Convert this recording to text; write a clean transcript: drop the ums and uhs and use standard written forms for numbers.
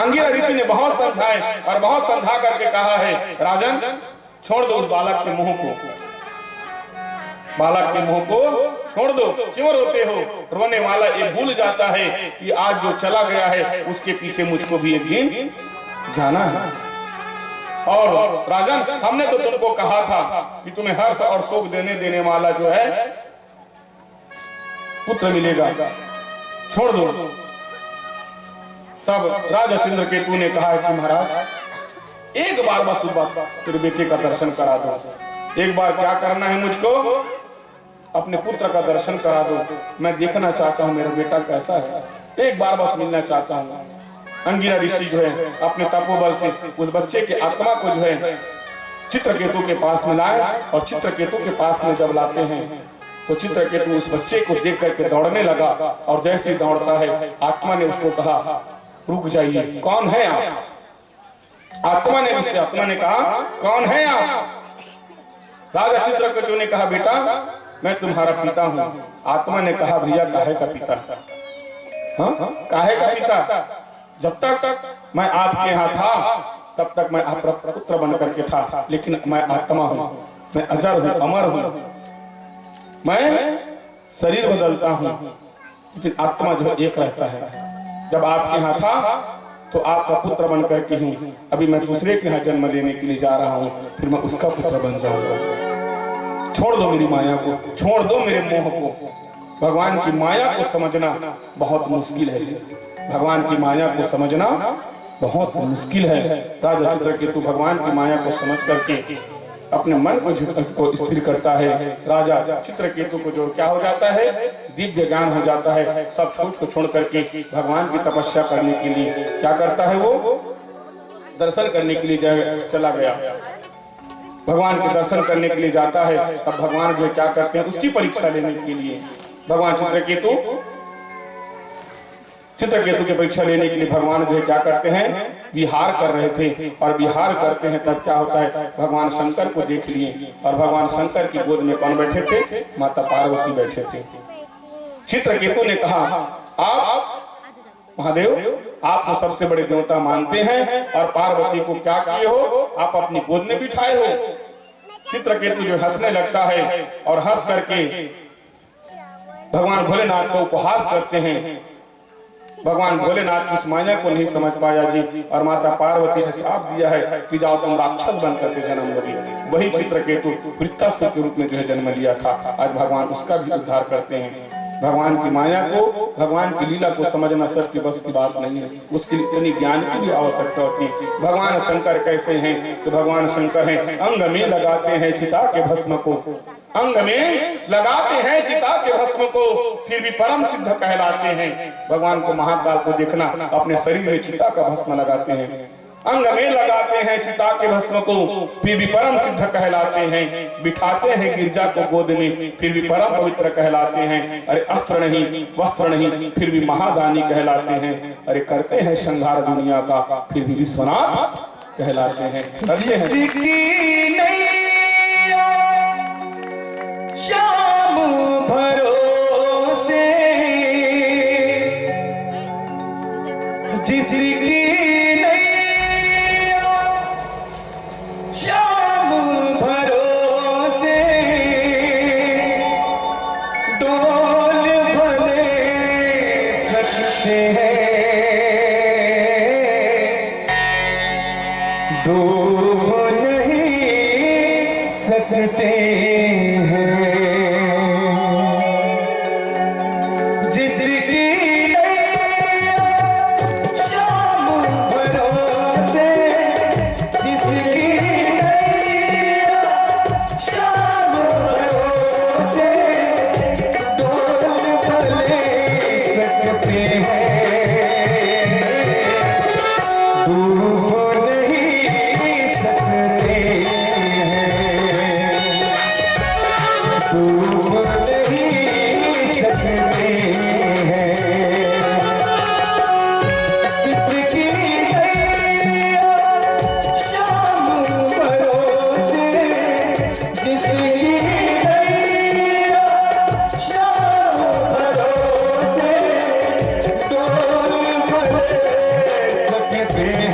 अंगिरा ऋषि ने बहुत समझाए और बहुत समझा करके कहा है, राजन छोड़ दो उस बालक के मुंह को, बालक के मुंह को छोड़ दो, क्यों रोते हो? रोने वाला ये भूल जाता है कि आज जो चला गया है उसके पीछे मुझको भी एक दिन जाना है। और राजन हमने तो तुमको कहा था कि तुम्हें हर्ष और सुख देने वाला जो है पुत्र मिलेगा, छोड़ दो। तब राजा चित्रकेतु ने कहा कि महाराज एक बार बस तेरे बेटे का दर्शन करा दो, एक बार क्या करना है मुझको, अपने पुत्र का दर्शन करा दो, मैं देखना चाहता हूँ मेरा बेटा कैसा है, एक बार बस मिलना चाहता हूँ। अंगिरा ऋषि जो है अपने तपोबल से उस बच्चे के आत्मा को जो है चित्रकेतु के पास में लाए और चित्रकेतु के पास में जब लाते हैं तो चित्रकेतु उस बच्चे को देख करके दौड़ने लगा और जैसे ही दौड़ता है आत्मा ने उसको कहा रुक जाइए, कौन है आप? आत्मा ने उससे आत्मा ने कहा कौन है आप? राजा चित्रकेतु ने कहा बेटा मैं तुम्हारा पिता हूँ। आत्मा ने कहा भैया काहे का पिता? हाँ काहे का पिता? जब तक मैं आपके यहाँ था तब तक मैं आपका पुत्र बन करके था, लेकिन मैं आत्मा हूँ, मैं अजर हूँ, अमर हूँ, मैं शरीर बदलता हूँ लेकिन आत्मा जो एक रहता है। जब आपके यहाँ था तो आपका पुत्र बन करके हूँ, अभी मैं दूसरे के यहाँ जन्म लेने के लिए जा रहा हूँ, फिर मैं उसका पुत्र बन जाऊंगा। छोड़ दो मेरी माया को, छोड़ दो मेरे मोह को। भगवान की माया को समझना बहुत मुश्किल है, भगवान की माया को समझना बहुत मुश्किल है। राजा चित्रकेतु भगवान की माया को समझ करके अपने मन को स्थिर करता है। राजा चित्रकेतु को जो क्या हो जाता है, दिव्य ज्ञान हो जाता है। सब कुछ को छोड़ करके भगवान की तपस्या करने के लिए क्या करता है, वो दर्शन करने के लिए चला गया। भगवान के दर्शन करने के लिए जाता है, तब भगवान जो क्या करते हैं उसकी परीक्षा लेने के लिए भगवान चित्रकेतु की परीक्षा लेने के लिए भगवान जो क्या करते हैं, विहार कर रहे थे। और विहार करते हैं तब क्या होता है, भगवान शंकर को देख लिए और भगवान शंकर की गोद में कौन बैठे थे, माता पार्वती बैठे थे। चित्रकेतु ने कहा आप महादेव आप तो सबसे बड़े देवता मानते हैं और पार्वती को क्या किए हो, आप अपनी गोद में बिठाए हो। चित्रकेतु जो हंसने लगता है और हंस करके भगवान भोलेनाथ को उपहास करते हैं। भगवान भोलेनाथ उस माया को नहीं समझ पाया जी, और माता पार्वती ने श्राप दिया है कि जाओ तुम राक्षस बन करके जन्म लोगे। वही चित्रकेतु वृत्तासुर के रूप में जो है जन्म लिया था, आज भगवान उसका भी उद्धार करते हैं। भगवान की माया को, भगवान की लीला को समझना सबकी बस की बात नहीं है, उसके लिए इतनी ज्ञान की भी आवश्यकता होती है। भगवान शंकर कैसे हैं, तो भगवान शंकर हैं अंग में लगाते हैं चिता के भस्म को, अंग में लगाते हैं चिता के भस्म को, फिर भी परम सिद्ध कहलाते हैं। भगवान को महाकाल को देखना, अपने शरीर में चिता का भस्म लगाते हैं, अंग में लगाते हैं चिता के भस्म को, फिर भी परम सिद्ध कहलाते हैं। बिठाते हैं गिरजा को गोद में, फिर भी परम पवित्र कहलाते हैं। अरे अस्त्र नहीं वस्त्र नहीं, फिर भी महादानी कहलाते हैं। अरे करते हैं संहार दुनिया का, फिर भी विश्वनाथ कहलाते हैं। श्याम भरोसे जिसकी नैया, श्याम भरोसे डोल भले सकते हैं, डूब नहीं सकते हैं। पे